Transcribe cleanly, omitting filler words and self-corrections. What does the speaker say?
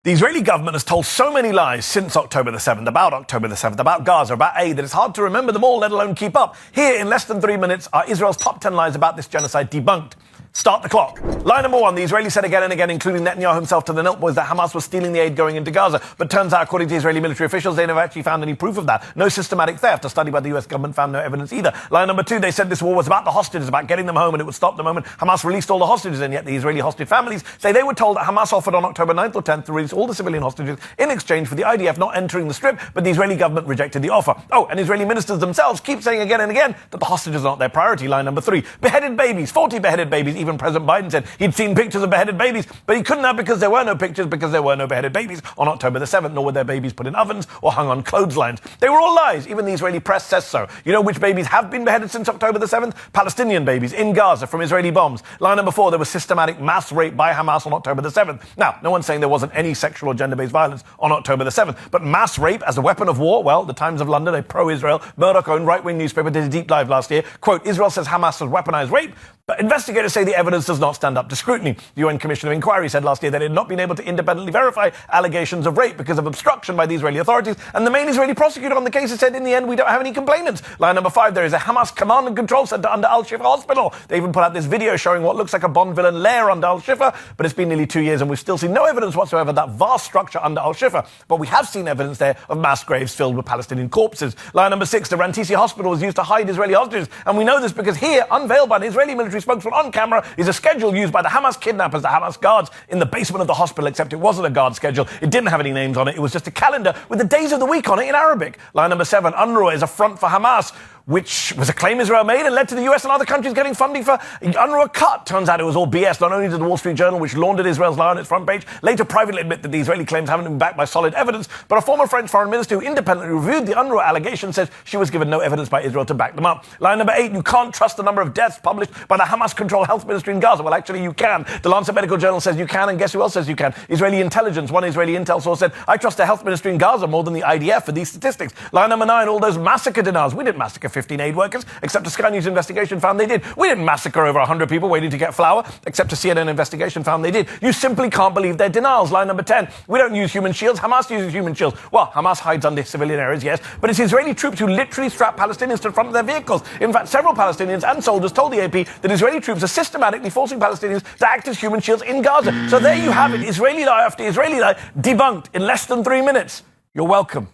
The Israeli government has told so many lies since October the 7th, about October the 7th, about Gaza, about aid, that it's hard to remember them all, let alone keep up. Here, in less than 3 minutes, are Israel's top 10 lies about this genocide debunked. Start the clock. Lie number one, the Israelis said again and again, including Netanyahu himself to the Nilp boys, that Hamas was stealing the aid going into Gaza. But turns out, according to Israeli military officials, they never actually found any proof of that. No systematic theft. A study by the US government found no evidence either. Lie number two, they said this war was about the hostages, about getting them home, and it would stop the moment Hamas released all the hostages. And yet the Israeli hostage families say they were told that Hamas offered on October 9th or 10th to release all the civilian hostages in exchange for the IDF not entering the Strip, but the Israeli government rejected the offer. Oh, and Israeli ministers themselves keep saying again and again that the hostages are not their priority. Lie number three, beheaded babies, 40 beheaded babies. Even President Biden said he'd seen pictures of beheaded babies, but he couldn't have because there were no pictures, because there were no beheaded babies on October the 7th, nor were their babies put in ovens or hung on clotheslines. They were all lies. Even the Israeli press says so. You know which babies have been beheaded since October the 7th? Palestinian babies in Gaza from Israeli bombs. Lie number four, there was systematic mass rape by Hamas on October the 7th. Now, no one's saying there wasn't any sexual or gender-based violence on October the 7th, but mass rape as a weapon of war, well, the Times of London, a pro-Israel, Murdoch-owned right-wing newspaper, did a deep dive last year. Quote, Israel says Hamas has weaponized rape, but investigators say the evidence does not stand up to scrutiny. The UN Commission of Inquiry said last year that it had not been able to independently verify allegations of rape because of obstruction by the Israeli authorities, and the main Israeli prosecutor on the case has said in the end we don't have any complainants. Lie number five, there is a Hamas command and control center under Al-Shifa hospital. They even put out this video showing what looks like a Bond villain lair under Al-Shifa, but it's been nearly 2 years and we've still seen no evidence whatsoever of that vast structure under Al-Shifa. But we have seen evidence there of mass graves filled with Palestinian corpses. Lie number six, the Rantisi hospital was used to hide Israeli hostages, and we know this because here, unveiled by an Israeli military spokesman on camera, is a schedule used by the Hamas kidnappers, the Hamas guards, in the basement of the hospital, except it wasn't a guard schedule. It didn't have any names on it. It was just a calendar with the days of the week on it in Arabic. Line number seven, UNRWA is a front for Hamas, which was a claim Israel made and led to the US and other countries getting funding for UNRWA cut. Turns out it was all BS. Not only did the Wall Street Journal, which laundered Israel's lie on its front page, later privately admit that the Israeli claims haven't been backed by solid evidence, but a former French foreign minister who independently reviewed the UNRWA allegation says she was given no evidence by Israel to back them up. Line number eight, you can't trust the number of deaths published by the Hamas-controlled health ministry in Gaza. Well, actually, you can. The Lancet Medical Journal says you can, and guess who else says you can? Israeli intelligence. One Israeli intel source said, I trust the health ministry in Gaza more than the IDF for these statistics. Line number nine, all those massacre denials. We didn't massacre 15 aid workers, except a Sky News investigation found they did. We didn't massacre over 100 people waiting to get flour, except a CNN investigation found they did. You simply can't believe their denials. Line number 10, we don't use human shields. Hamas uses human shields. Well, Hamas hides under civilian areas, yes, but it's Israeli troops who literally strap Palestinians to the front of their vehicles. In fact, several Palestinians and soldiers told the AP that Israeli troops are systematically forcing Palestinians to act as human shields in Gaza. So there you have it, Israeli lie after Israeli lie, debunked in less than 3 minutes. You're welcome.